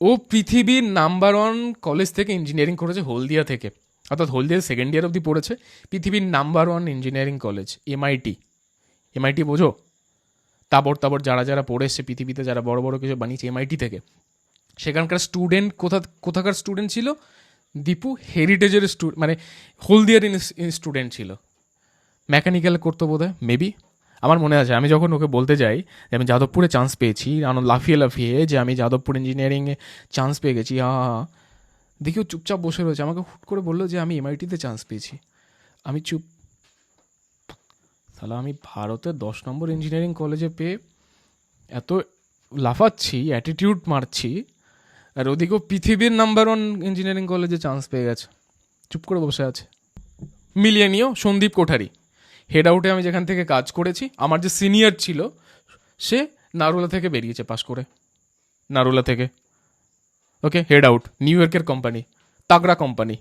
ও পৃথিবীর number one college থেকে engineering করেছে, হলদিয়া থেকে, অর্থাৎ হলদিয়ার সেকেন্ড ইয়ার অবধি পড়েছে। পৃথিবীর number one engineering college MIT. MIT বোঝো? তাবড় তাবড় যারা যারা পড়ে এসছে পৃথিবীতে, যারা বড় বড় কিছু বানিয়েছে এমআইটি থেকে। সেখানকার স্টুডেন্ট কোথাকার স্টুডেন্ট ছিল? দীপু হেরিটেজের মানে হলদিয়ার স্টুডেন্ট ছিল। মেকানিক্যাল করতো বোধ হয়, মেবি। আমার মনে আছে আমি যখন ওকে বলতে যাই যে আমি যাদবপুরে চান্স পেয়েছি, লাফিয়ে লাফিয়ে যে আমি যাদবপুর ইঞ্জিনিয়ারিংয়ে চান্স পেয়ে গেছি, দেখি ও চুপচাপ বসে রয়েছে। আমাকে হুট করে বললো যে আমি এমআইটিতে চান্স পেয়েছি। আমি চুপ। তাহলে আমি ভারতের 10 নম্বর ইঞ্জিনিয়ারিং কলেজে পেয়ে এত লাফাচ্ছি, অ্যাটিটিউড মারছি, আর ওদিকেও পৃথিবীর নাম্বার ওয়ান ইঞ্জিনিয়ারিং কলেজে চান্স পেয়ে গেছে, চুপ করে বসে আছে। মিলিয়ে নিও সন্দীপ কোঠারি, হেড আউটে আমি যেখান থেকে কাজ করেছি, আমার যে সিনিয়র ছিল সে নারুলা থেকে বেরিয়েছে পাশ করে, নারুলা থেকে। ওকে, হেড আউট, নিউ ইয়র্কের কোম্পানি, তাগড়া কোম্পানি,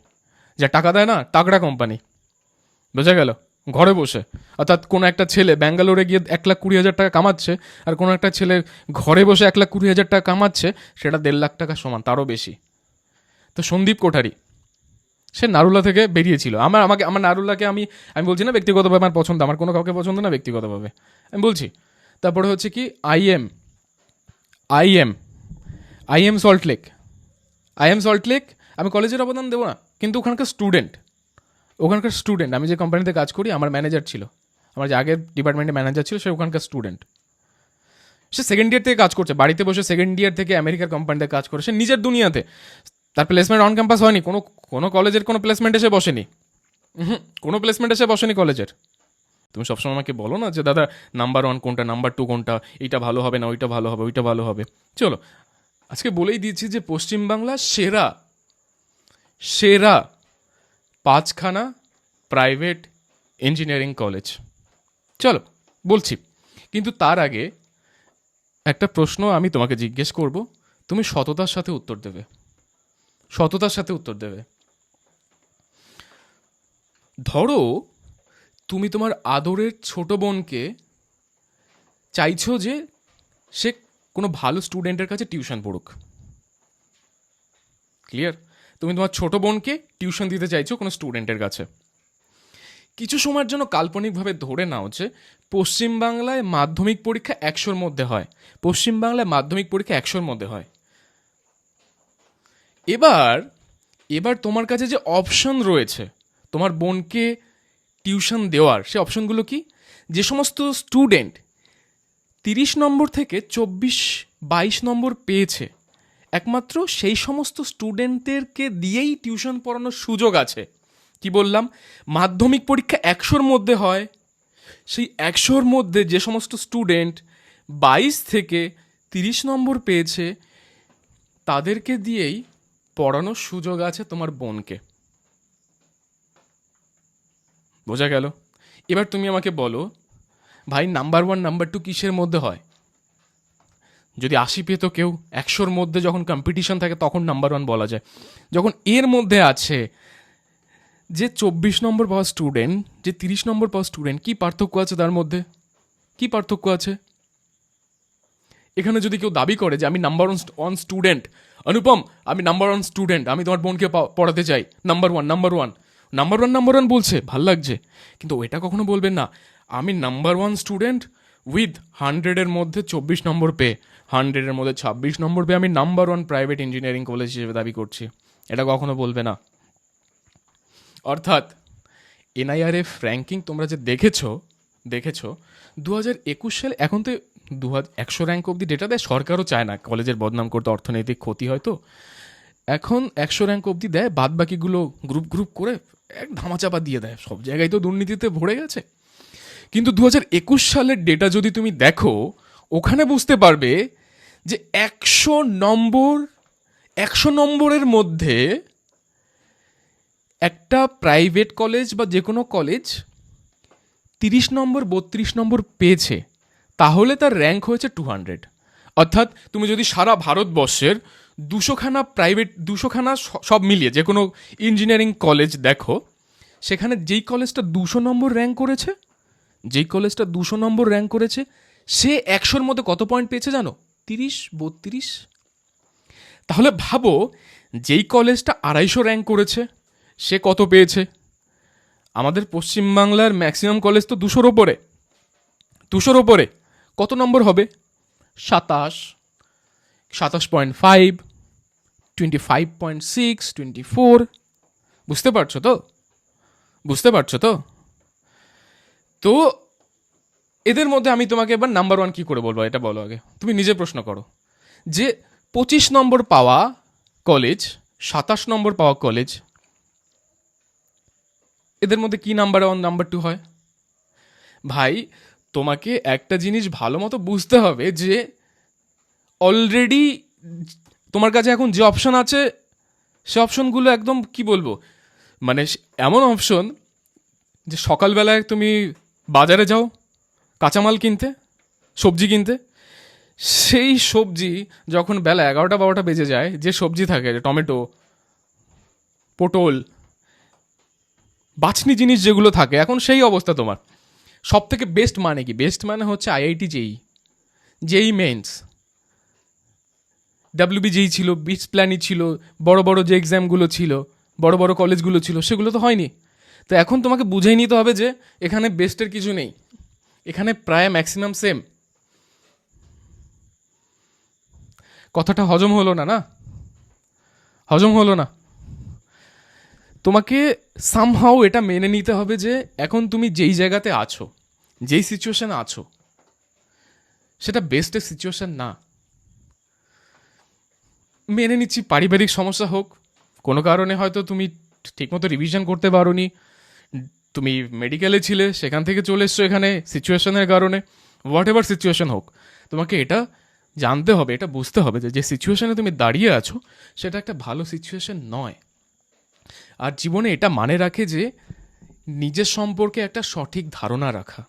যা টাকা দেয় না, তাগড়া কোম্পানি, বোঝা গেল? ঘরে বসে, অর্থাৎ কোনো একটা ছেলে ব্যাঙ্গালোরে গিয়ে 1,20,000 টাকা কামাচ্ছে, আর কোনো একটা ছেলে ঘরে বসে 1,20,000 টাকা কামাচ্ছে, সেটা 1.5 লাখ টাকা সমান, তারও বেশি। তো সন্দীপ কোঠারি সে নারুলা থেকে বেরিয়েছিল। আমার নারুলাকে আমি বলছি না ব্যক্তিগতভাবে আমার পছন্দ, আমার কোনো কাউকে পছন্দ না ব্যক্তিগতভাবে, আমি বলছি। তারপরে হচ্ছে কি আইএম আইএম আইএম সল্টলেক, আমি কলেজের অবদান দেবো না, কিন্তু ওখানকার স্টুডেন্ট, আমি যে কোম্পানিতে কাজ করি, আমার ম্যানেজার ছিল, আমার যে আগের ডিপার্টমেন্টে ম্যানেজার ছিল, সে ওখানকার স্টুডেন্ট। সে সেকেন্ড ইয়ার থেকে কাজ করছে, বাড়িতে বসে সেকেন্ড ইয়ার থেকে আমেরিকার কোম্পানিতে কাজ করে, সে নিজের দুনিয়াতে। তার প্লেসমেন্ট অন ক্যাম্পাস হয়নি, কোনো কলেজের কোনো প্লেসমেন্ট এসে বসেনি, কোনো প্লেসমেন্ট এসে বসেনি কলেজের। তুমি সবসময় আমাকে বলো না যে দাদা নাম্বার ওয়ান কোনটা, নাম্বার টু কোনটা, এইটা ভালো হবে না, ওইটা ভালো হবে, ওইটা ভালো হবে। চলো আজকে বলেই দিচ্ছি যে পশ্চিমবাংলার সেরা সেরা 5খানা প্রাইভেট ইঞ্জিনিয়ারিং কলেজ, চলো বলছি। কিন্তু তার আগে একটা প্রশ্ন আমি তোমাকে জিজ্ঞেস করব, তুমি সততার সাথে উত্তর দেবে, সততার সাথে উত্তর দেবে। ধরো তুমি তোমার আদরের ছোট বোনকে চাইছো যে সে কোনো ভালো স্টুডেন্টের কাছে টিউশন পড়ুক, ক্লিয়ার? তুমি তোমার ছোট বোনকে টিউশন দিতে চাইছো কোনো স্টুডেন্টের কাছে। কিছু সময়ের জন্য কাল্পনিকভাবে ধরে নাও যে পশ্চিমবাংলায় মাধ্যমিক পরীক্ষা 100-র মধ্যে হয়, পশ্চিমবাংলায় মাধ্যমিক পরীক্ষা 100-র মধ্যে হয়। এবার তোমার কাছে যে অপশন রয়েছে তোমার বোনকে টিউশন দেওয়ার, সে অপশনগুলো কি? যে সমস্ত স্টুডেন্ট 30 নম্বর থেকে 24-22 নম্বর পেয়েছে, একমাত্র সেই সমস্ত স্টুডেন্টদেরকে দিয়েই টিউশন পড়ানোর সুযোগ আছে। কি বললাম? মাধ্যমিক পরীক্ষা 100-র মধ্যে হয়, সেই 100-র মধ্যে যে সমস্ত স্টুডেন্ট 22 থেকে 30 নম্বর পেয়েছে, তাদেরকে দিয়েই পড়ানোর সুযোগ আছে তোমার বোনকে। বোঝা গেল? এবার তুমি আমাকে বলো ভাই নাম্বার ওয়ান নাম্বার টু কিসের মধ্যে হয়? যদি 80 পেতো কেউ, 100-র মধ্যে যখন কম্পিটিশন থাকে তখন নাম্বার ওয়ান বলা যায়। যখন এর মধ্যে আছে যে 24 নম্বর পাওয়া স্টুডেন্ট, যে 30 নম্বর পাওয়া স্টুডেন্ট, কি পার্থক্য আছে তার মধ্যে? কি পার্থক্য আছে? এখানে যদি কেউ দাবি করে যে আমি নাম্বার ওয়ান স্টুডেন্ট, অনুপম আমি নাম্বার ওয়ান স্টুডেন্ট, আমি তোমার বোনকে পড়াতে চাই, নাম্বার ওয়ান বলছে, ভাল লাগছে, কিন্তু এটা কখনো বলবেন না আমি নাম্বার ওয়ান স্টুডেন্ট উইথ 100-এর মধ্যে 24 নম্বর পেয়ে, 100-এর মধ্যে 26 নম্বর পেয়ে আমি number one private engineering college হিসেবে দাবি করছি, এটা কখনো বলবে না। অর্থাৎ এনআইআরএফ র্যাঙ্কিং তোমরা যে দেখেছো 2021 সালে, এখন তো 100 র্যাঙ্ক অবধি ডেটা দেয়, সরকারও চায় না কলেজের বদনাম করতে, অর্থনৈতিক ক্ষতি হয় তো, এখন 100 র্যাঙ্ক অবধি দেয়, বাদ বাকিগুলো গ্রুপ করে এক ধামাচাপা দিয়ে দেয়, সব জায়গায় তো দুর্নীতিতে ভরে গেছে। কিন্তু 2021 সালের ডেটা যদি তুমি দেখো, ওখানে বুঝতে পারবে যে 100 নম্বরের মধ্যে একটা প্রাইভেট কলেজ বা যে কোনো কলেজ 30 নম্বর 32 নম্বর পেয়েছে, তাহলে তার র্যাঙ্ক হয়েছে 200। অর্থাৎ তুমি যদি সারা ভারতবর্ষের 200খানা সব মিলিয়ে যে কোনো ইঞ্জিনিয়ারিং কলেজ দেখো, সেখানে যেই কলেজটা 200 নম্বর র্যাঙ্ক করেছে, সে 100-র মধ্যে কত পয়েন্ট পেয়েছে জানো? 30, 32। তাহলে ভাবো, যেই কলেজটা 250 র্যাঙ্ক করেছে সে কত পেয়েছে? আমাদের পশ্চিমবাংলার ম্যাক্সিমাম কলেজ তো 200-র ওপরে। 200-র ওপরে কত নম্বর হবে? 27, 27.5, 25.6, 24। বুঝতে পারছো তো? বুঝতে পারছো তো? তো এদের মধ্যে আমি তোমাকে এবার নাম্বার ওয়ান কি করে বলবো, এটা বলো আগে। তুমি নিজে প্রশ্ন করো যে 25 নম্বর পাওয়া কলেজ, 27 নম্বর পাওয়া কলেজ, এদের মধ্যে কি নাম্বার ওয়ান নাম্বার টু হয়? ভাই, তোমাকে একটা জিনিস ভালো মতো বুঝতে হবে যে অলরেডি তোমার কাছে এখন যে অপশন আছে সে অপশনগুলো একদম কি বলবো, মানে এমন অপশন যে সকালবেলায় তুমি বাজারে যাও কাঁচামাল কিনতে, সবজি কিনতে, সেই সবজি যখন বেলা 11টা 12টা বেজে যায়, যে সবজি থাকে টমেটো, পটল, বাছনি জিনিস যেগুলো থাকে, এখন সেই অবস্থা তোমার। সব থেকে বেস্ট মানে কি? বেস্ট মানে হচ্ছে আইআইটি জেই, জেই মেন্স, ডাব্লিউবি জেই ছিল, বিটস প্ল্যানই ছিল, বড় বড় যে এক্সামগুলো ছিল, বড় বড় কলেজগুলো ছিল, সেগুলো তো হয়নি। তো এখন তোমাকে বুঝেই নিতে হবে যে এখানে বেস্টের কিছু নেই, এখানে প্রায় ম্যাক্সিমাম সেম। কথাটা হজম হলো না? না, হজম হলো না। তোমাকে সামহাও এটা মেনে নিতে হবে যে এখন তুমি যেই জায়গাতে আছো, যেই সিচুয়েশনে আছো, সেটা বেস্টের সিচুয়েশন না। মেনে নিচ্ছি পারিবারিক সমস্যা হোক, কোনো কারণে হয়তো তুমি ঠিকমতো রিভিশন করতে পারোনি, তুমি মেডিকেলে ছিলে সেখান থেকে চলে এসছো এখানে সিচুয়েশনের কারণে, হোয়াট এভার সিচুয়েশন হোক, তোমাকে এটা জানতে হবে, এটা বুঝতে হবে যে যে সিচুয়েশনে তুমি দাঁড়িয়ে আছো সেটা একটা ভালো সিচুয়েশন নয়। আর জীবনে এটা মানে রাখে যে নিজের সম্পর্কে একটা সঠিক ধারণা রাখা।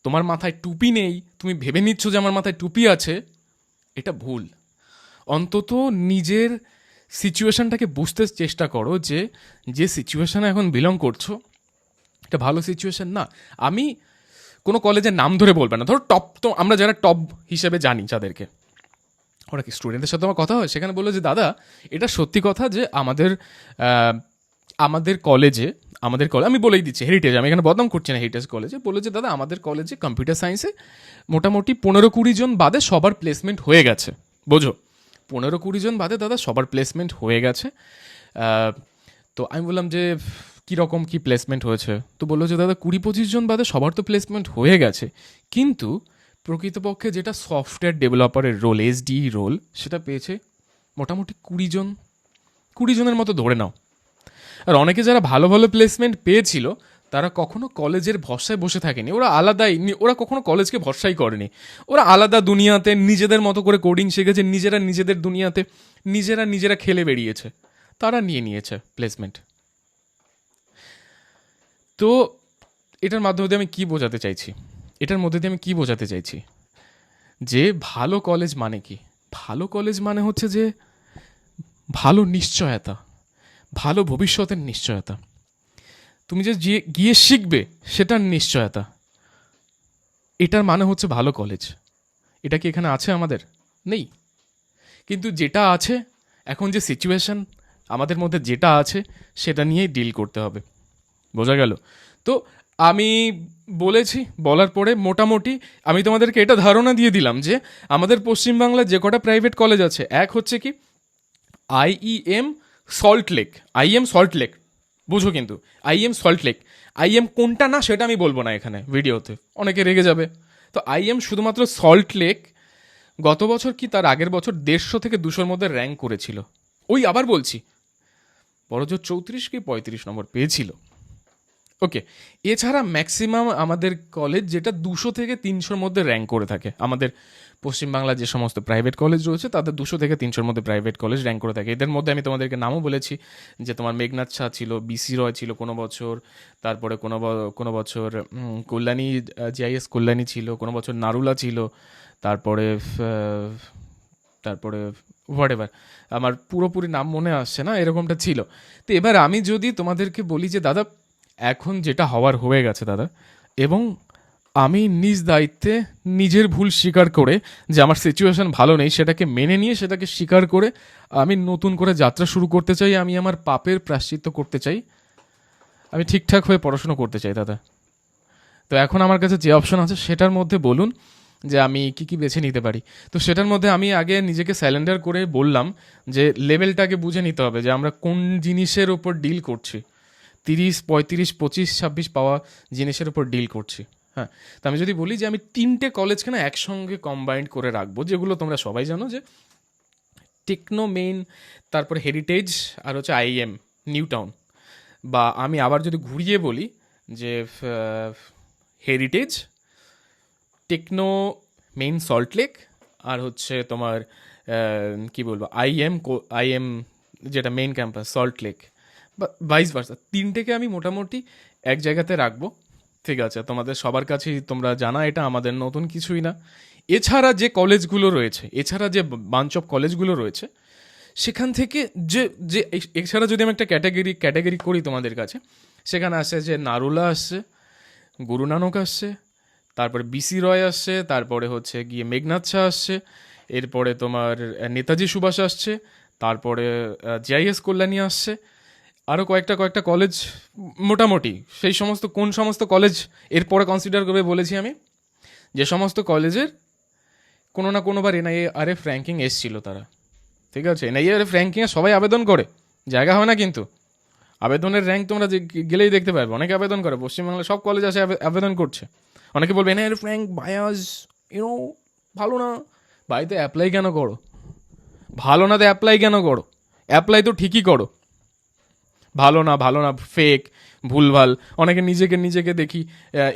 তোমার মাথায় টুপি নেই, তুমি ভেবে নিচ্ছ যে আমার মাথায় টুপি আছে, এটা ভুল। অন্তত নিজের সিচুয়েশনটাকে বুঝতে চেষ্টা করো যে যে সিচুয়েশনে এখন বিলং করছো এটা ভালো সিচুয়েশন না। আমি কোনো কলেজের নাম ধরে বলবে না, ধরো টপ, তো আমরা যারা টপ হিসেবে জানি যাদেরকে, ওরা কি স্টুডেন্টদের সাথে আমার কথা হয়, সেখানে বললো যে দাদা এটা সত্যি কথা যে আমাদের আমাদের কলেজে, আমাদের কলেজ আমি বলেই দিচ্ছি হেরিটেজ, আমি এখানে বদনাম করছি না, হেরিটেজ কলেজে বলে যে দাদা আমাদের কলেজে কম্পিউটার সায়েন্সে মোটামুটি 15-20 জন বাদে সবার প্লেসমেন্ট হয়ে গেছে। বোঝো, 15-20 জন বাদে দাদা সবার প্লেসমেন্ট হয়ে গেছে। তো আমি বললাম যে কীরকম কী প্লেসমেন্ট হয়েছে? তো বললো যে দাদা 20-25 জন বাদে সবার তো প্লেসমেন্ট হয়ে গেছে, কিন্তু প্রকৃতপক্ষে যেটা সফটওয়্যার ডেভেলপারের রোল, এসডি রোল, সেটা পেয়েছে মোটামুটি 20 জনের মতো ধরে নাও। আর অনেকে যারা ভালো ভালো প্লেসমেন্ট পেয়েছিল তারা কখনো কলেজের ভরসায় বসে থাকেনি, ওরা আলাদাই, ওরা কখনো কলেজকে ভরসাই করেনি, ওরা আলাদা দুনিয়াতে নিজেদের মতো করে কোডিং শিখেছে, নিজেরা নিজেদের দুনিয়াতে নিজেরা খেলে বেরিয়েছে, তারা নিয়ে নিয়েছে প্লেসমেন্ট। তো এটার মাধ্যমে দিয়ে আমি কি বোঝাতে চাইছি, এটার মধ্যে দিয়ে আমি কি বোঝাতে চাইছি যে ভালো কলেজ মানে কি? ভালো কলেজ মানে হচ্ছে যে ভালো নিশ্চয়তা, ভালো ভবিষ্যতের নিশ্চয়তা, তুমি যে গিয়ে শিখবে সেটার নিশ্চয়তা, এটার মানে হচ্ছে ভালো কলেজ। এটা কি এখানে আছে? আমাদের নেই। কিন্তু যেটা আছে এখন, যে সিচুয়েশন আমাদের মধ্যে যেটা আছে সেটা নিয়েই ডিল করতে হবে। বোঝা গেল? তো আমি বলেছি, বলার পরে মোটামুটি আমি তোমাদেরকে এটা ধারণা দিয়ে দিলাম যে আমাদের পশ্চিমবাংলার যে কটা প্রাইভেট কলেজ আছে, এক হচ্ছে কি আইইএম সল্ট লেক, আইএম সল্ট লেক, বুঝো কিন্তু আইএম সল্ট লেক, আইএম কোনটা না সেটা আমি বলবো না এখানে ভিডিওতে, অনেকে রেগে যাবে। তো আইএম শুধুমাত্র সল্ট লেক গত বছর কি তার আগের বছর 150 থেকে 200-র মধ্যে র্যাঙ্ক করেছিল। ওই আবার বলছি, বড়জোর 34 কি 35 নম্বর পেয়েছিল। ওকে, এছাড়া ম্যাক্সিমাম আমাদের কলেজ যেটা 200 থেকে 300-র মধ্যে র্যাঙ্ক করে থাকে, আমাদের পশ্চিমবাংলার যে সমস্ত প্রাইভেট কলেজ রয়েছে তাদের 200 থেকে 300-র মধ্যে প্রাইভেট কলেজ র্যাঙ্ক করে থাকে। এদের মধ্যে আমি তোমাদেরকে নামও বলেছি যে তোমার মেঘনাথ শাহ ছিল, বিসি রয় ছিল কোনো বছর, তারপরে কোনো বছর কল্যাণী, জিআইএস কল্যাণী ছিল, কোনো বছর নারুলা ছিল, তারপরে তারপরে হোয়াট এভার, আমার পুরোপুরি নাম মনে আসছে না, এরকমটা ছিল। তো এবার আমি যদি তোমাদেরকে বলি যে দাদা এখন যেটা হওয়ার হয়ে গেছে দাদা, এবং আমি নিজ দায়িত্বে নিজের ভুল স্বীকার করে, যে আমার সিচুয়েশন ভালো নেই সেটাকে মেনে নিয়ে সেটাকে স্বীকার করে আমি নতুন করে যাত্রা শুরু করতে চাই। আমি আমার পাপের প্রায়শ্চিত্ত করতে চাই। আমি ঠিকঠাক হয়ে পড়াশোনা করতে চাই দাদা। তো এখন আমার কাছে যে অপশন আছে সেটার মধ্যে বলুন যে আমি কি কি বেছে নিতে পারি। তো সেটার মধ্যে আমি আগে নিজেকে স্যালেন্ডার করে বললাম যে লেভেলটাকে বুঝে নিতে হবে যে আমরা কোন জিনিসের ওপর ডিল করছি। 30, 35, 25, 26 পাওয়া জিনিসের উপর ডিল করছি। হ্যাঁ, তো আমি যদি বলি যে আমি 3টে কলেজকে না একসঙ্গে কম্বাইন্ড করে রাখবো, যেগুলো তোমরা সবাই জানো, যে টেকনো মেইন, তারপরে হেরিটেজ, আর হচ্ছে আইএম নিউ টাউন। বা আমি আবার যদি ঘুরিয়ে বলি যে হেরিটেজ, টেকনো মেইন সল্টলেক, আর হচ্ছে তোমার কি বলবো আইএম যেটা মেইন ক্যাম্পাস সল্টলেক, বা ভাইস ভার্সা, 3টেকে আমি মোটামুটি এক জায়গাতে রাখবো। ঠিক আছে, তোমাদের সবার কাছেই তোমরা জানা, এটা আমাদের নতুন কিছুই না। এছাড়া যে কলেজগুলো রয়েছে, এছাড়া যে বাঞ্চ অফ কলেজগুলো রয়েছে, সেখান থেকে যে যে এছাড়া যদি আমি একটা ক্যাটাগরি করি তোমাদের কাছে, সেখানে আসছে যে নারুলা আসছে, গুরু নানক আসছে, তারপরে বিসি রয় আসছে, তারপরে হচ্ছে গিয়ে মেঘনাথ শাহ আসছে, এরপরে তোমার নেতাজি সুভাষ আসছে, তারপরে জিআইএস কল্যাণী আসছে, আরও কয়েকটা কলেজ মোটামুটি। সেই সমস্ত কোন সমস্ত কলেজ এরপরে কনসিডার করবে বলেছি আমি, যে সমস্ত কলেজের কোনো না কোনোবার এনআইআরএফ র্যাঙ্কিং এসছিল তারা। ঠিক আছে, এনআইআরএফ র্যাঙ্কিংয়ে সবাই আবেদন করে, জায়গা হয় না কিন্তু। আবেদনের র্যাঙ্ক তোমরা গেলেই দেখতে পারবে, অনেকে আবেদন করে, পশ্চিমবাংলার সব কলেজ আসে আবেদন করছে। অনেকে বলবে এনআইআরএফ র্যাঙ্ক বায়াস, ভালো না। বাড়িতে অ্যাপ্লাই কেন করো? ভালো না তো অ্যাপ্লাই কেন করো? অ্যাপ্লাই তো ঠিকই করো। ভালো না, ফেক, ভুলভাল। অনেকে নিজেকে দেখি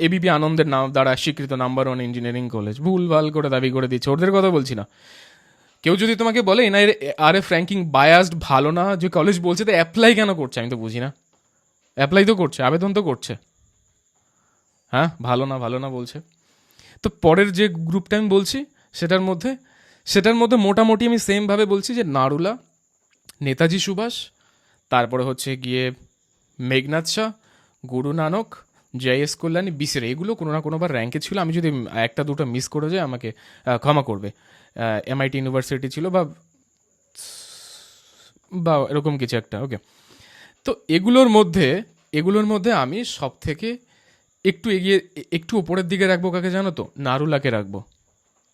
এবিপি আনন্দের নাম দ্বারা স্বীকৃত নাম্বার 1 ইঞ্জিনিয়ারিং কলেজ, ভুলভাল করে দাবি করে দিচ্ছে। ওদের কথা বলছি না। কেউ যদি তোমাকে বলে এনআইআরএফ র্যাঙ্কিং বায়াসড, ভালো না যে কলেজ বলছে, তো অ্যাপ্লাই কেন করছে? আমি তো বুঝি না। অ্যাপ্লাই তো করছে, আবেদন তো করছে। হ্যাঁ, ভালো না বলছে। তো পরের যে গ্রুপটা আমি বলছি সেটার মধ্যে মোটামুটি আমি সেমভাবে বলছি যে নারুলা, নেতাজি সুভাষ, তারপরে হচ্ছে গিয়ে মেঘনাথ শাহ, গুরু নানক, জিআইএস কল্যাণী, বিসির, এগুলো কোনো না কোনোবার র্যাঙ্কে ছিল। আমি যদি একটা দুটো মিস করে যাই আমাকে ক্ষমা করবে। এমআইটি ইউনিভার্সিটি ছিল বা বা এরকম কিছু একটা। ওকে, তো এগুলোর মধ্যে আমি সব থেকে একটু উপরের দিকে রাখবো কাকে জানো তো? নারুলাকে রাখবো।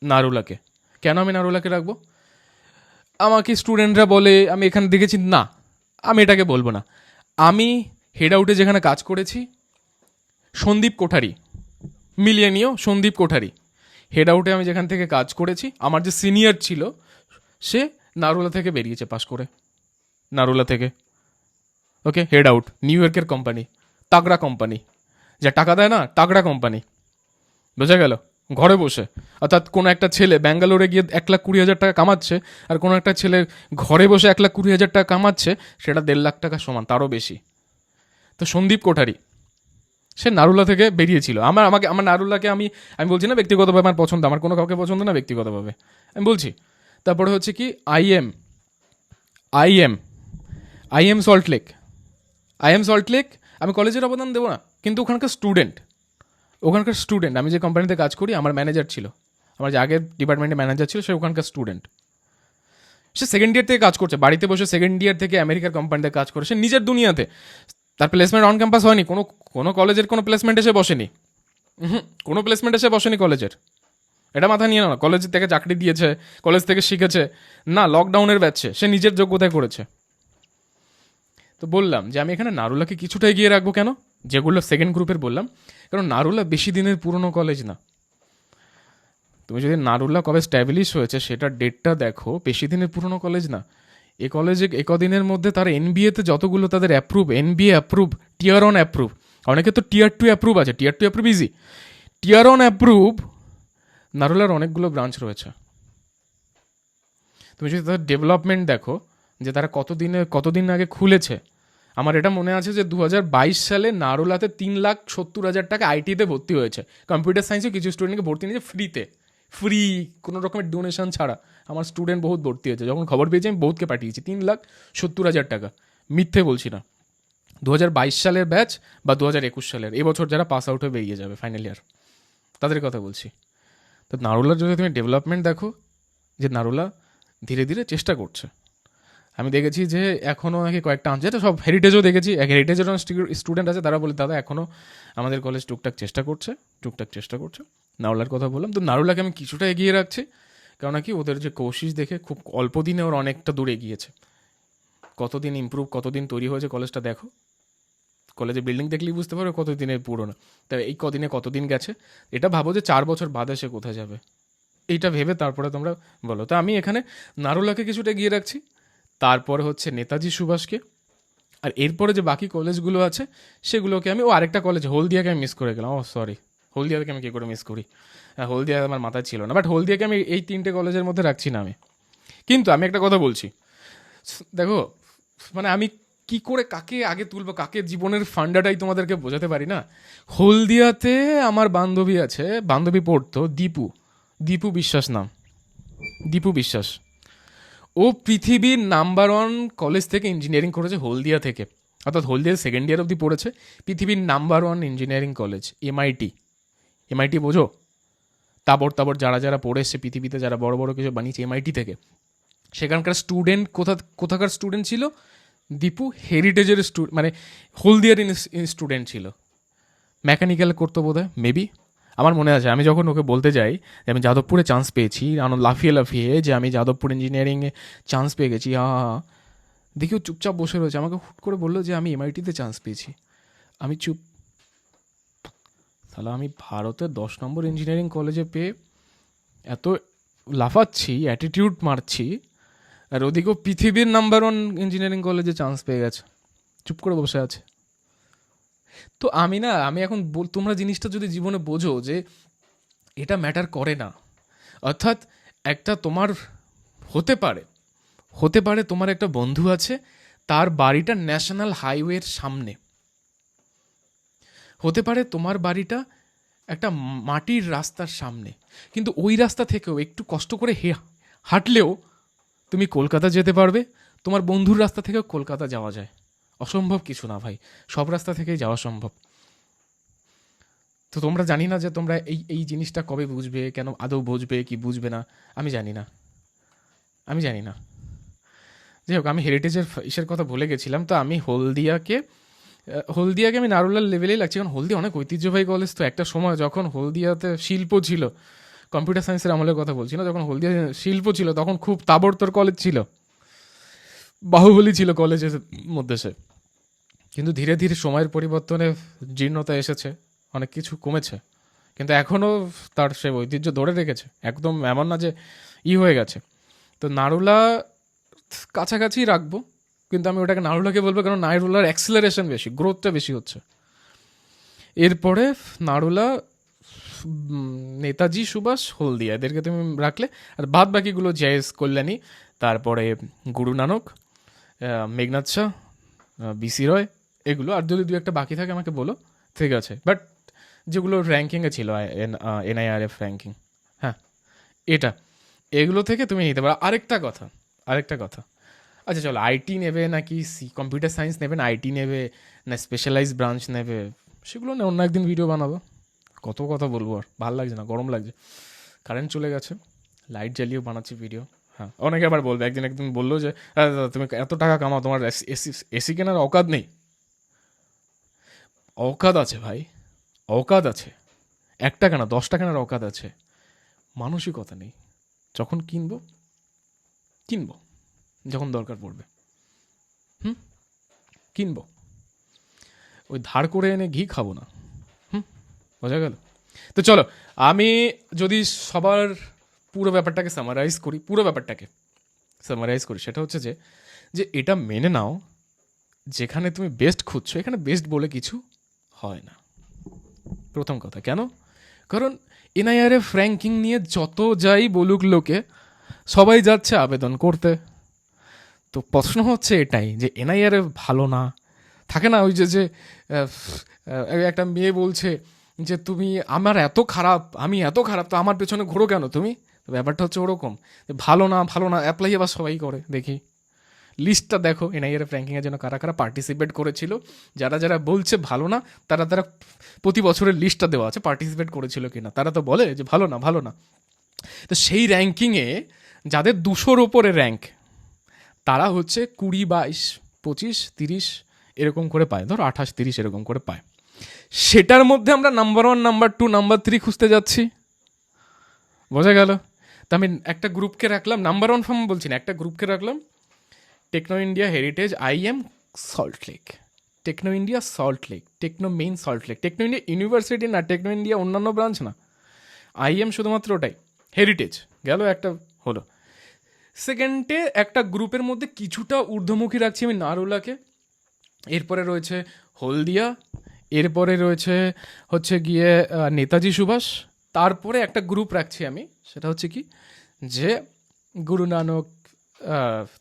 নারুলাকে কেন আমি নারুলাকে রাখবো? আমাকে স্টুডেন্টরা বলে, আমি এখানে দেখেছি না, আমি এটাকে বলবো না। আমি হেড আউটে যেখানে কাজ করেছি, সন্দীপ কোঠারি, মিলিয়ে নিও সন্দীপ কোঠারি, হেড আউটে আমি যেখান থেকে কাজ করেছি, আমার যে সিনিয়র ছিল সে নারুলা থেকে বেরিয়েছে পাশ করে, নারুলা থেকে। ওকে, হেড আউট, নিউ ইয়র্কের কোম্পানি, তাগড়া কোম্পানি, যা টাকা দেয় না, তাগড়া কোম্পানি। বোঝা গেল? ঘরে বসে, অর্থাৎ কোনো একটা ছেলে ব্যাঙ্গালোরে গিয়ে 1,20,000 টাকা কামাচ্ছে, আর কোনো একটা ছেলে ঘরে বসে 1,20,000 টাকা কামাচ্ছে, সেটা 1.5 লাখ টাকা সমান, তারও বেশি। তো সন্দীপ কোঠারি সে নারুলা থেকে বেরিয়েছিল। আমার নারুলাকে আমি আমি বলছি না ব্যক্তিগতভাবে আমার পছন্দ, আমার কোনো কাউকে পছন্দ না ব্যক্তিগতভাবে, আমি বলছি। তারপরে হচ্ছে কি আইএম আইএম আইএম সল্টলেক, আমি কলেজের অবদান দেবো না, কিন্তু ওখানকার স্টুডেন্ট, আমি যে কোম্পানিতে কাজ করি, আমার ম্যানেজার ছিল, আমার যে আগের ডিপার্টমেন্টে ম্যানেজার ছিল, সে ওখানকার স্টুডেন্ট। সে সেকেন্ড ইয়ার থেকে কাজ করছে, বাড়িতে বসে সেকেন্ড ইয়ার থেকে আমেরিকার কোম্পানিতে কাজ করে, সে নিজের দুনিয়াতে। তার প্লেসমেন্ট অন ক্যাম্পাস হয়নি, কোনো কলেজের কোনো প্লেসমেন্ট এসে বসেনি। কোনো প্লেসমেন্ট এসে বসেনি কলেজের, এটা মাথা নিয়ে না। কলেজ থেকে চাকরি দিয়েছে, কলেজ থেকে শিখেছে না, লকডাউনের ব্যাচে সে নিজের যোগ্যতায় করেছে। তো বললাম যে আমি এখানে নারুলাকে কিছুটা এগিয়ে রাখবো। কেন? যেগুলো সেকেন্ড গ্রুপের বললাম, কারণ নারুলা বেশি দিনের পুরনো কলেজ না। তুমি যদি নারুলা কবে স্ট্যাবলিশ হয়েছে সেটা ডেটটা দেখো, বেশি দিনের পুরনো কলেজ না। এ কলেজে একদিনের মধ্যে তার এনবিএতে যতগুলো তাদের NBA approve, tier one approve, অনেকে তো টিয়ার 2 অ্যাপ্রুভ আছে, tier 2 approve easy, tier one approve নারুলার অনেকগুলো ব্রাঞ্চ রয়েছে। তুমি যদি তাদের ডেভেলপমেন্ট দেখো, যে তারা কতদিন আগে খুলেছে, আমার এটা মনে আছে যে 2022 সালে নারুলাতে 3,70,000 টাকা আইটিতে ভর্তি হয়েছে। কম্পিউটার সায়েন্সে কিছু স্টুডেন্টকে ভর্তি নিয়েছে ফ্রি, কোনো রকমের ডোনেশন ছাড়া। আমার স্টুডেন্ট বহুত ভর্তি হয়েছে, যখন খবর পেয়েছি আমি বহুতকে পাঠিয়েছি। 3,70,000 টাকা, মিথ্যে বলছি না। 2022 সালের ব্যাচ বা 2021 সালের, এবছর যারা পাস আউট হয়ে বেরিয়ে যাবে ফাইনাল ইয়ার, তাদের কথা বলছি। তো নারুলার যদি তুমি ডেভেলপমেন্ট দেখো, যে নারুলা ধীরে ধীরে চেষ্টা করছে। আমি দেখেছি যে এখনও নাকি কয়েকটা আনছে, এটা সব হেরিটেজও দেখেছি, হেরিটেজের স্টুডেন্ট আছে, তারা বলে দাদা এখনও আমাদের কলেজ টুকটাক চেষ্টা করছে। নারুলার কথা বললাম, তো নারুলাকে আমি কিছুটা এগিয়ে রাখছি, কারণ কি ওদের যে কোশিশ দেখে খুব অল্প দিনে ওর অনেকটা দূরে এগিয়েছে। কতদিন ইমপ্রুভ, কতদিন তৈরি হয়েছে কলেজটা দেখো, কলেজে বিল্ডিং দেখলেই বুঝতে পারো কতদিনের পুরোনো। তাই এই কদিনে কতদিন গেছে, এটা ভাবো যে 4 বছর বাদে সে কোথায় যাবে, এইটা ভেবে তারপরে তোমরা বলো। তো আমি এখানে নারুলাকে কিছুটা এগিয়ে রাখছি, তারপরে হচ্ছে নেতাজি সুভাষকে, আর এরপরে যে বাকি কলেজগুলো আছে সেগুলোকে আমি, আরেকটা কলেজ হলদিয়াকে আমি মিস করে গেলাম, সরি, হলদিয়াকে আমি কী করে মিস করি, হ্যাঁ হলদিয়া আমার মাথায় ছিল না, বাট হলদিয়াকে আমি এই 3টে কলেজের মধ্যে রাখছি না আমি। কিন্তু আমি একটা কথা বলছি, দেখো মানে আমি কি করে কাকে আগে তুলবো, কাকে জীবনের ফান্ডাটাই তোমাদেরকে বোঝাতে পারি না। হলদিয়াতে আমার বান্ধবী আছে, বান্ধবী পড়তো দীপু, দীপু বিশ্বাস নাম, দীপু বিশ্বাস। ও পৃথিবীর নাম্বার 1 কলেজ থেকে ইঞ্জিনিয়ারিং করেছে, হলদিয়া থেকে, অর্থাৎ হলদিয়ার সেকেন্ড ইয়ার অবধি পড়েছে। পৃথিবীর number 1 engineering college MIT, MIT বোঝো, তাবড় তাবড় যারা যারা পড়ে এসছে পৃথিবীতে, যারা বড় বড় কিছু বানিয়েছে এমআইটি থেকে, সেখানকার স্টুডেন্ট কোথাকার স্টুডেন্ট ছিল, দীপু হেরিটেজের মানে হলদিয়ার স্টুডেন্ট ছিল, মেকানিক্যাল করতো বোধ হয় মেবি, আমার মনে আছে। আমি যখন ওকে বলতে যাই যে আমি যাদবপুরে চান্স পেয়েছি, লাফিয়ে লাফিয়ে যে আমি যাদবপুর ইঞ্জিনিয়ারিংয়ে চান্স পেয়ে গেছি, দেখি ও চুপচাপ বসে রয়েছে, আমাকে হুট করে বললো যে আমি এমআইটিতে চান্স পেয়েছি। আমি চুপ, তাহলে আমি ভারতের 10 নম্বর ইঞ্জিনিয়ারিং কলেজে পেয়ে এত লাফাচ্ছি, অ্যাটিটিউড মারছি, আর ওদিকেও পৃথিবীর নাম্বার 1 ইঞ্জিনিয়ারিং কলেজে চান্স পেয়ে গেছে, চুপ করে বসে আছে। তো আমি এখন তোমরা জিনিসটা যদি জীবনে বোঝো যে এটা ম্যাটার করে না, অর্থাৎ একটা তোমার হতে পারে তোমার একটা বন্ধু আছে, তার বাড়িটা ন্যাশনাল হাইওয়ের সামনে, হতে পারে তোমার বাড়িটা একটা মাটির রাস্তার সামনে, কিন্তু ওই রাস্তা থেকেও একটু কষ্ট করে হাঁটলেও তুমি কলকাতা যেতে পারবে, তোমার বন্ধুর রাস্তা থেকেও কলকাতা যাওয়া যায়, অসম্ভব কিছু না ভাই, সব রাস্তা থেকেই যাওয়া সম্ভব। তো তোমরা জানি না যে তোমরা এই এই জিনিসটা কবে বুঝবে, কেন আদৌ বুঝবে কি বুঝবে না, আমি জানি না, যাই হোক, আমি হেরিটেজের ইসের কথা ভুলে গেছিলাম। তো আমি হলদিয়াকে আমি নারুলার লেভেলেই লাগছে, কারণ হলদিয়া অনেক ঐতিহ্যবাহী কলেজ। তো একটা সময় যখন হলদিয়াতে শিল্প ছিল, কম্পিউটার সায়েন্সের আমলের কথা বলছি না, যখন হলদিয়া শিল্প ছিল তখন খুব তাবড়তোড় কলেজ ছিল, বাহুবলী ছিল কলেজের মধ্যে সে। কিন্তু ধীরে ধীরে সময়ের পরিবর্তনে জীর্ণতা এসেছে, অনেক কিছু কমেছে, কিন্তু এখনও তার সে ঐতিহ্য ধরে রেখেছে, একদম এমন না যে হয়ে গেছে। তো নারুলা কাছাকাছি রাখবো, কিন্তু আমি ওটাকে নারুলাকে বলবো, কারণ নারুলার অ্যাক্সিলারেশন বেশি, গ্রোথটা বেশি হচ্ছে। এরপরে নারুলা, নেতাজি সুভাষ, হলদিয়া, এদেরকে তুমি রাখলে, আর বাদ বাকিগুলো জেএস কল্যাণী, তারপরে গুরু নানক, মেঘনাথ শাহ, বিসি রয়, এগুলো। আর যদি 2-1টা বাকি থাকে আমাকে বলো, ঠিক আছে, বাট যেগুলো র্যাঙ্কিংয়ে ছিল এনআইআরএফ র্যাঙ্কিং, হ্যাঁ এটা, এগুলো থেকে তুমি নিতে পারো। আরেকটা কথা, আচ্ছা চলো, আইটি নেবে নাকি কম্পিউটার সায়েন্স নেবে, না আইটি নেবে, না স্পেশালাইজ ব্রাঞ্চ নেবে, সেগুলো না অন্য একদিন ভিডিও বানাবো। কত কথা বলবো, আর ভালো লাগছে না, গরম লাগছে, কারেন্ট চলে গেছে, লাইট জ্বালিয়েও বানাচ্ছি ভিডিও। হ্যাঁ, অনেকে আবার বলবে, একদিন বললো যে তুমি এত টাকা কামাও, তোমার এসি কেনার অকাত নেই। অকাত আছে ভাই, অকাত আছে, 1 টাকা না 10 টাকা কেনার অকাত আছে, মানসিকতা নেই। যখন কিনবো, যখন দরকার পড়বে কিনবো, ওই ধার করে এনে ঘি খাবো না, বোঝা গেল? তো চলো, আমি যদি সবার পুরো ব্যাপারটাকে সামারাইজ করি, সেটা হচ্ছে যে এটা মেনে নাও, যেখানে তুমি বেস্ট খুঁজছো এখানে বেস্ট বলে কিছু হয় না, প্রথম কথা। কেন? কারণ এনআইআরএফ র্যাঙ্কিং নিয়ে যত যাই বলুক লোকে, সবাই যাচ্ছে আবেদন করতে। তো প্রশ্ন হচ্ছে এটাই, যে এনআইআরএফ ভালো না, থাকে না ওই যে একটা মেয়ে বলছে যে আমি এত খারাপ, তো আমার পেছনে ঘোরো কেন তুমি? তো ব্যাপারটা হচ্ছে ওরকম, ভালো না অ্যাপ্লাই আবার সবাই করে দেখি, লিস্টটা দেখো এনআইআর র্যাঙ্কিংয়ের জন্য কারা কারা পার্টিসিপেট করেছিল, যারা যারা বলছে ভালো না তারা তারা প্রতি বছরের লিস্টটা দেওয়া আছে পার্টিসিপেট করেছিল কিনা, তারা তো বলে যে ভালো না ভালো না। তো সেই র্যাঙ্কিংয়ে যাদের 200-র ওপরে র্যাঙ্ক তারা হচ্ছে 20, 22, 25, 30 এরকম করে পায়, ধরো 28, 30 এরকম করে পায়। সেটার মধ্যে আমরা নাম্বার 1, নাম্বার 2, নাম্বার 3 খুঁজতে যাচ্ছি, বোঝা গেল? তো আমি একটা গ্রুপকে রাখলাম, নাম্বার 1 ফর্ম বলছি না, একটা গ্রুপকে রাখলাম Techno India Heritage IIM Salt Lake, Techno India Salt Lake, Techno main Salt Lake, Techno India University না, টেকনো ইন্ডিয়া অন্যান্য ব্রাঞ্চ না, IIM শুধুমাত্র ওটাই, হেরিটেজ গেল একটা হলো। সেকেন্ডে একটা গ্রুপের মধ্যে কিছুটা ঊর্ধ্বমুখী রাখছি আমি নারুলাকে, এরপরে রয়েছে হলদিয়া, এরপরে রয়েছে হচ্ছে গিয়ে নেতাজি সুভাষ, তারপরে একটা গ্রুপ রাখছি আমি, সেটা হচ্ছে কি যে গুরু নানক,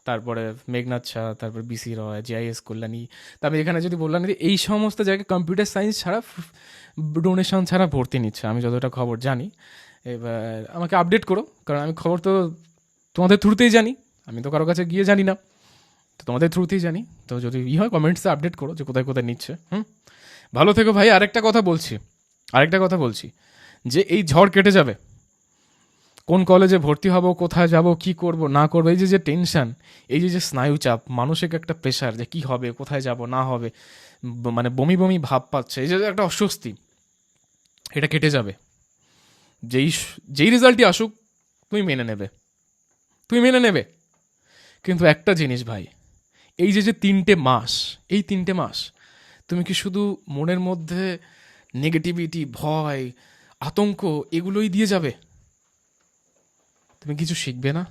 তারপরে মেঘনাথ শাহ, তারপর BC রয়, JIS কল্যাণী, তারপরে এখানে যদি বললাম যে এই সমস্ত জায়গায় কম্পিউটার সায়েন্স ছাড়া ডোনেশন ছাড়া ভর্তি নিচ্ছে, আমি যতটা খবর জানি। এবার আমাকে আপডেট করো, কারণ আমি খবর তো তোমাদের থ্রুতেই জানি, আমি তো কারো কাছে গিয়ে জানি না, তো তোমাদের থ্রুতেই জানি। তো যদি হয় কমেন্টসে আপডেট করো যে কোথায় কোথায় নিচ্ছে। ভালো থেকো ভাই। আরেকটা কথা বলছি যে এই ঝড় কেটে যাবে, কোন কলেজে ভর্তি হব, কোথায় যাব, কি করব না করবো, এই যে টেনশন, এই যে স্নায়ু চাপ, মানসিক একটা প্রেশার যে কি হবে, কোথায় যাব না হবে, মানে বমি বমি ভাব পাচ্ছে, এই যে একটা অস্বস্তি, এটা কেটে যাবে। যেই রেজাল্টই আসুক তুমি মেনে নেবে। কিন্তু একটা জিনিস ভাই, এই যে 3টে মাস তুমি কি শুধু মনের মধ্যে নেগেটিভিটি, ভয়, আতঙ্ক এগুলোই দিয়ে যাবে? তুমি কিছু শিখবে না?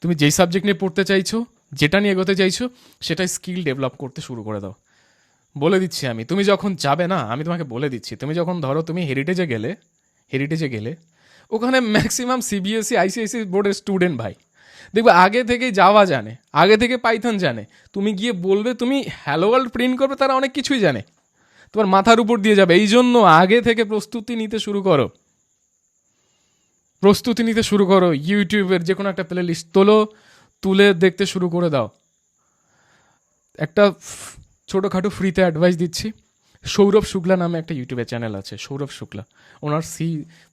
তুমি যেই সাবজেক্ট নিয়ে পড়তে চাইছো, যেটা নিয়ে এগোতে চাইছো, সেটাই স্কিল ডেভেলপ করতে শুরু করে দাও। বলে দিচ্ছি আমি, তুমি যখন যাবে না, আমি তোমাকে বলে দিচ্ছি, তুমি যখন ধরো তুমি হেরিটেজে গেলে ওখানে ম্যাক্সিমাম CBSE ICSE বোর্ডের স্টুডেন্ট ভাই, দেখবে আগে থেকেই জাভা জানে, আগে থেকে পাইথন জানে। তুমি গিয়ে বলবে তুমি হ্যালো ওয়ার্ল্ড প্রিন্ট করবে, তারা অনেক কিছুই জানে, তোমার মাথার উপর দিয়ে যাবে। এই জন্য আগে থেকে প্রস্তুতি নিতে শুরু করো। ইউটিউবের যে কোনো একটা প্লে লিস্ট তুলে দেখতে শুরু করে দাও। একটা ছোটোখাটো ফ্রিতে অ্যাডভাইস দিচ্ছি, সৌরভ শুক্লা নামে একটা ইউটিউবের চ্যানেল আছে, সৌরভ শুক্লা। ওনার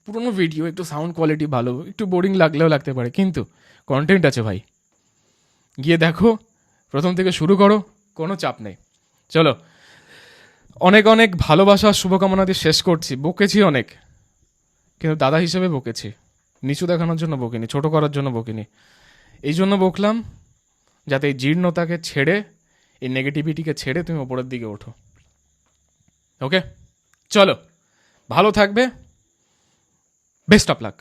পুরোনো ভিডিও, একটু সাউন্ড কোয়ালিটি ভালো, একটু বোরিং লাগলেও লাগতে পারে, কিন্তু কন্টেন্ট আছে ভাই, গিয়ে দেখো, প্রথম থেকে শুরু করো, কোনো চাপ নেই। চলো, অনেক অনেক ভালোবাসা শুভকামনা দিয়ে শেষ করছি। বকেছি অনেক, কিন্তু দাদা হিসেবে বকেছি, নিচু দেখানোর জন্য বকিনি, ছোট করার জন্য বকিনি। এই জন্য বকলাম যাতে এই জীর্ণতাকে ছেড়ে, এই নেগেটিভিটিকে ছেড়ে তুমি ওপরের দিকে ওঠো। ওকে, চলো, ভালো থাকবে, বেস্ট অফ লাক।